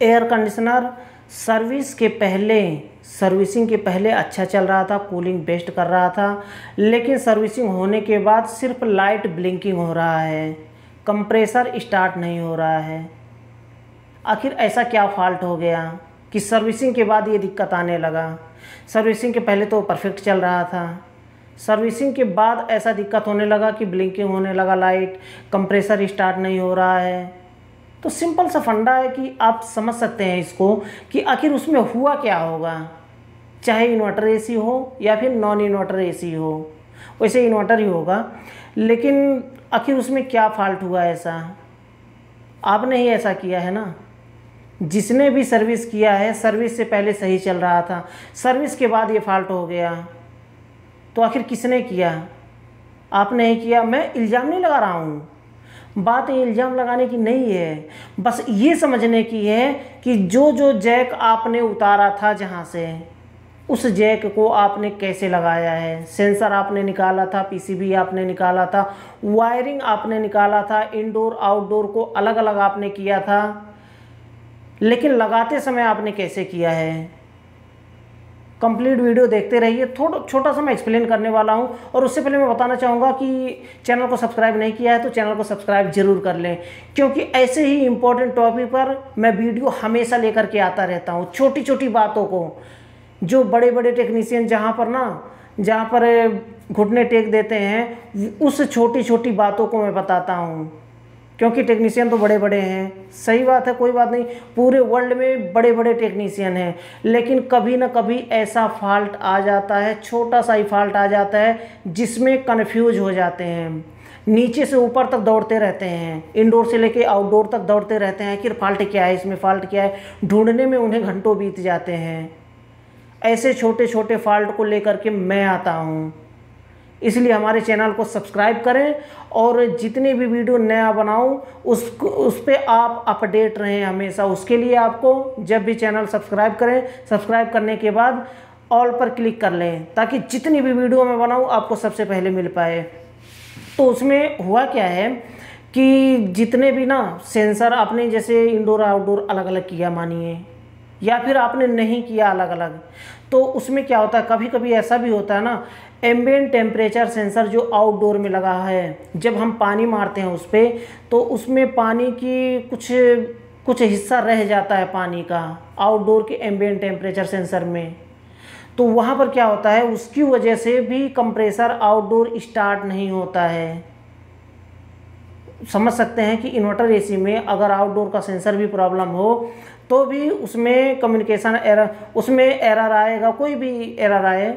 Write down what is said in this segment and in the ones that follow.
Air conditioner servicing के पहले अच्छा चल रहा था, कूलिंग बेस्ट कर रहा था, लेकिन सर्विसिंग होने के बाद सिर्फ लाइट ब्लिंकिंग हो रहा है, कंप्रेसर स्टार्ट नहीं हो रहा है। आखिर ऐसा क्या फॉल्ट हो गया कि सर्विसिंग के बाद ये दिक्कत आने लगा? सर्विसिंग के पहले तो परफेक्ट चल रहा था, सर्विसिंग के बाद ऐसा दिक्कत होने लगा कि ब्लिंकिंग होने लगा लाइट, कंप्रेसर स्टार्ट नहीं हो रहा है। तो सिंपल सा फंडा है कि आप समझ सकते हैं इसको कि आखिर उसमें हुआ क्या होगा, चाहे इन्वर्टर एसी हो या फिर नॉन इन्वर्टर एसी हो। वैसे इन्वर्टर ही होगा, लेकिन आखिर उसमें क्या फॉल्ट हुआ ऐसा? आपने ही ऐसा किया है ना। जिसने भी सर्विस किया है, सर्विस से पहले सही चल रहा था, सर्विस के बाद ये फॉल्ट हो गया। तो आखिर किसने किया? आपने ही किया। मैं इल्ज़ाम नहीं लगा रहा हूँ, बात ये इल्ज़ाम लगाने की नहीं है, बस ये समझने की है कि जो जैक आपने उतारा था जहाँ से, उस जैक को आपने कैसे लगाया है। सेंसर आपने निकाला था, पीसीबी आपने निकाला था, वायरिंग आपने निकाला था, इंडोर आउटडोर को अलग अलग आपने किया था, लेकिन लगाते समय आपने कैसे किया है? कंप्लीट वीडियो देखते रहिए। थोड़ा छोटा सा मैं एक्सप्लेन करने वाला हूं, और उससे पहले मैं बताना चाहूँगा कि चैनल को सब्सक्राइब नहीं किया है तो चैनल को सब्सक्राइब जरूर कर लें, क्योंकि ऐसे ही इम्पोर्टेंट टॉपिक पर मैं वीडियो हमेशा लेकर के आता रहता हूं। छोटी छोटी बातों को जो बड़े बड़े टेक्नीशियन जहाँ पर घुटने टेक देते हैं, उस छोटी छोटी बातों को मैं बताता हूँ, क्योंकि टेक्नीशियन तो बड़े बड़े हैं। सही बात है, कोई बात नहीं, पूरे वर्ल्ड में बड़े बड़े टेक्नीशियन हैं, लेकिन कभी ना कभी ऐसा फॉल्ट आ जाता है, छोटा सा ही फॉल्ट आ जाता है जिसमें कन्फ्यूज हो जाते हैं, नीचे से ऊपर तक दौड़ते रहते हैं, इंडोर से लेके आउटडोर तक दौड़ते रहते हैं कि फॉल्ट क्या है, इसमें फॉल्ट क्या है, ढूंढने में उन्हें घंटों बीत जाते हैं। ऐसे छोटे छोटे फॉल्ट को लेकर के मैं आता हूँ, इसलिए हमारे चैनल को सब्सक्राइब करें, और जितने भी वीडियो नया बनाऊं उस पे आप अपडेट रहें हमेशा। उसके लिए आपको जब भी चैनल सब्सक्राइब करें, सब्सक्राइब करने के बाद ऑल पर क्लिक कर लें, ताकि जितनी भी वीडियो मैं बनाऊं आपको सबसे पहले मिल पाए। तो उसमें हुआ क्या है कि जितने भी ना सेंसर आपने जैसे इंडोर आउटडोर अलग अलग किया मानिए, या फिर आपने नहीं किया अलग अलग, तो उसमें क्या होता है, कभी कभी ऐसा भी होता है ना, एम्बिएंट टेम्परेचर सेंसर जो आउटडोर में लगा है, जब हम पानी मारते हैं उस पर, तो उसमें पानी की कुछ हिस्सा रह जाता है पानी का आउटडोर के एम्बिएंट टेम्परेचर सेंसर में। तो वहाँ पर क्या होता है, उसकी वजह से भी कंप्रेसर आउटडोर स्टार्ट नहीं होता है। समझ सकते हैं कि इन्वर्टर एसी में अगर आउटडोर का सेंसर भी प्रॉब्लम हो तो भी उसमें कम्युनिकेशन एरर, उसमें एरर आएगा, कोई भी एरर आए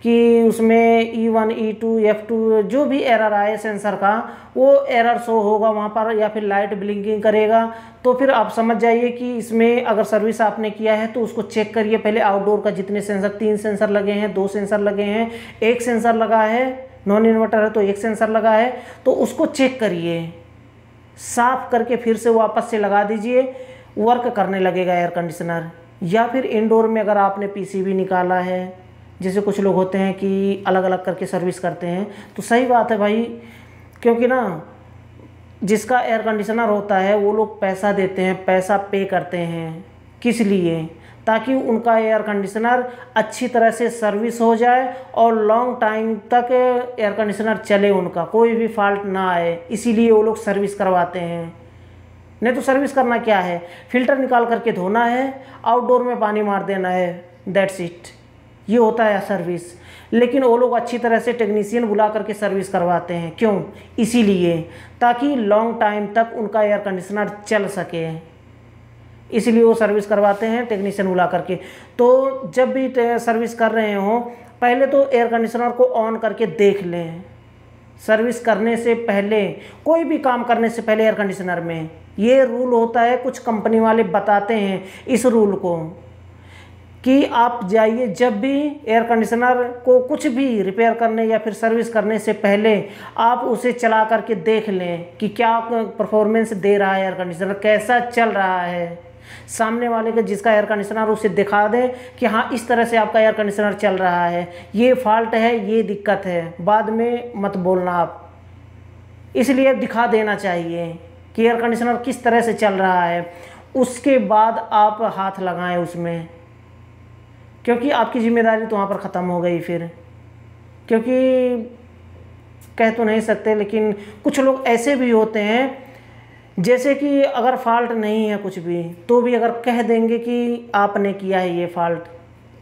कि उसमें E1 E2 F2 जो भी एरर आए सेंसर का, वो एरर शो होगा वहाँ पर, या फिर लाइट ब्लिंकिंग करेगा। तो फिर आप समझ जाइए कि इसमें अगर सर्विस आपने किया है तो उसको चेक करिए पहले। आउटडोर का जितने सेंसर, 3 सेंसर लगे हैं, 2 सेंसर लगे हैं, 1 सेंसर लगा है, नॉन इन्वर्टर है तो 1 सेंसर लगा है, तो उसको चेक करिए, साफ करके फिर से वापस से लगा दीजिए, वर्क करने लगेगा एयर कंडीशनर। या फिर इंडोर में अगर आपने पीसीबी निकाला है, जैसे कुछ लोग होते हैं कि अलग अलग करके सर्विस करते हैं, तो सही बात है भाई, क्योंकि ना जिसका एयर कंडीशनर होता है वो लोग पैसा देते हैं, पैसा पे करते हैं, किस लिए? ताकि उनका एयर कंडीशनर अच्छी तरह से सर्विस हो जाए और लॉन्ग टाइम तक एयर कंडीशनर चले, उनका कोई भी फॉल्ट ना आए, इसीलिए वो लोग सर्विस करवाते हैं। नहीं तो सर्विस करना क्या है, फिल्टर निकाल करके धोना है, आउटडोर में पानी मार देना है, दैट्स इट, ये होता है सर्विस। लेकिन वो लोग अच्छी तरह से टेक्नीशियन बुला करके सर्विस करवाते हैं, क्यों? इसीलिए ताकि लॉन्ग टाइम तक उनका एयर कंडीशनर चल सके, इसलिए वो सर्विस करवाते हैं टेक्नीशियन बुला करके। तो जब भी सर्विस कर रहे हो, पहले तो एयर कंडीशनर को ऑन करके देख लें। सर्विस करने से पहले, कोई भी काम करने से पहले एयर कंडीशनर में ये रूल होता है, कुछ कंपनी वाले बताते हैं इस रूल को, कि आप जाइए जब भी एयर कंडीशनर को कुछ भी रिपेयर करने या फिर सर्विस करने से पहले आप उसे चला करके देख लें कि क्या परफॉर्मेंस दे रहा है एयर कंडीशनर, कैसा चल रहा है। सामने वाले के जिसका एयर कंडीशनर उसे दिखा दें कि हाँ इस तरह से आपका एयर कंडीशनर चल रहा है, ये फॉल्ट है, ये दिक्कत है, बाद में मत बोलना आप। इसलिए दिखा देना चाहिए कि एयर कंडीशनर किस तरह से चल रहा है। उसके बाद आप हाथ लगाएं उसमें, क्योंकि आपकी जिम्मेदारी तो वहाँ पर ख़त्म हो गई फिर। क्योंकि कह तो नहीं सकते, लेकिन कुछ लोग ऐसे भी होते हैं जैसे कि अगर फॉल्ट नहीं है कुछ भी तो भी अगर कह देंगे कि आपने किया है ये फॉल्ट,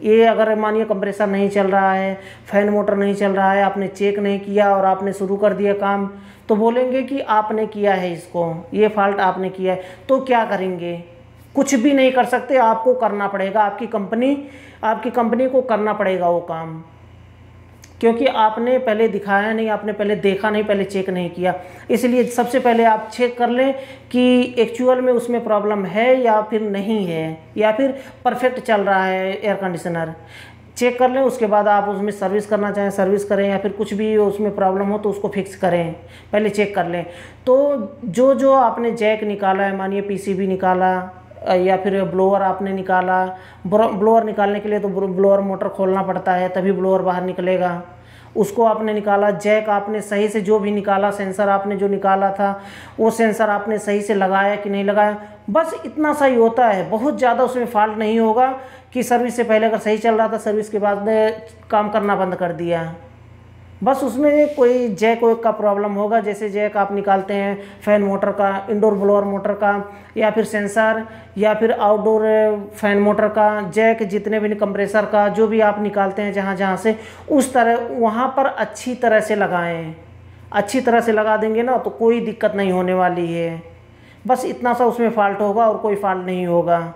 ये अगर मानिए कंप्रेसर नहीं चल रहा है, फैन मोटर नहीं चल रहा है, आपने चेक नहीं किया और आपने शुरू कर दिया काम, तो बोलेंगे कि आपने किया है इसको, ये फॉल्ट आपने किया है। तो क्या करेंगे? कुछ भी नहीं कर सकते, आपको करना पड़ेगा, आपकी कंपनी को करना पड़ेगा वो काम, क्योंकि आपने पहले दिखाया नहीं, आपने पहले देखा नहीं, पहले चेक नहीं किया। इसलिए सबसे पहले आप चेक कर लें कि एक्चुअल में उसमें प्रॉब्लम है या फिर नहीं है, या फिर परफेक्ट चल रहा है एयर कंडीशनर। चेक कर लें, उसके बाद आप उसमें सर्विस करना चाहें सर्विस करें, या फिर कुछ भी उसमें प्रॉब्लम हो तो उसको फिक्स करें, पहले चेक कर लें। तो जो आपने जैक निकाला है, मानिए पीसीबी निकाला या फिर ब्लोअर आपने निकाला, ब्लोअर निकालने के लिए तो ब्लोअर मोटर खोलना पड़ता है तभी ब्लोअर बाहर निकलेगा, उसको आपने निकाला। जैक आपने सही से जो भी निकाला, सेंसर आपने जो निकाला था वो सेंसर आपने सही से लगाया कि नहीं लगाया, बस इतना सा ही होता है। बहुत ज़्यादा उसमें फॉल्ट नहीं होगा कि सर्विस से पहले अगर सही चल रहा था, सर्विस के बाद काम करना बंद कर दिया, बस उसमें कोई जैक का प्रॉब्लम होगा। जैसे जैक आप निकालते हैं फैन मोटर का, इंडोर ब्लोअर मोटर का, या फिर सेंसर, या फिर आउटडोर फैन मोटर का, जैक जितने भी कंप्रेसर का जो भी आप निकालते हैं जहाँ जहाँ से, उस तरह वहाँ पर अच्छी तरह से लगाएं। अच्छी तरह से लगा देंगे ना तो कोई दिक्कत नहीं होने वाली है। बस इतना सा उसमें फॉल्ट होगा और कोई फॉल्ट नहीं होगा।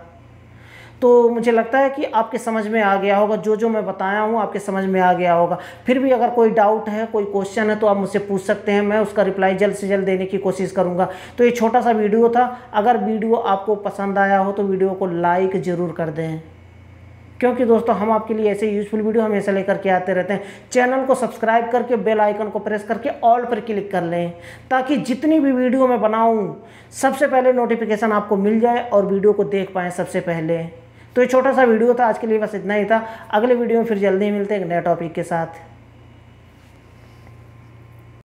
तो मुझे लगता है कि आपके समझ में आ गया होगा, जो मैं बताया हूँ आपके समझ में आ गया होगा। फिर भी अगर कोई डाउट है, कोई क्वेश्चन है तो आप मुझसे पूछ सकते हैं, मैं उसका रिप्लाई जल्द से जल्द देने की कोशिश करूँगा। तो ये छोटा सा वीडियो था, अगर वीडियो आपको पसंद आया हो तो वीडियो को लाइक ज़रूर कर दें, क्योंकि दोस्तों हम आपके लिए ऐसे यूज़फुल वीडियो हमेशा लेकर के आते रहते हैं। चैनल को सब्सक्राइब करके बेल आइकन को प्रेस करके ऑल पर क्लिक कर लें, ताकि जितनी भी वीडियो मैं बनाऊँ सबसे पहले नोटिफिकेशन आपको मिल जाए और वीडियो को देख पाएँ सबसे पहले। तो ये छोटा सा वीडियो था, आज के लिए बस इतना ही था। अगले वीडियो में फिर जल्दी मिलते हैं एक नए टॉपिक के साथ।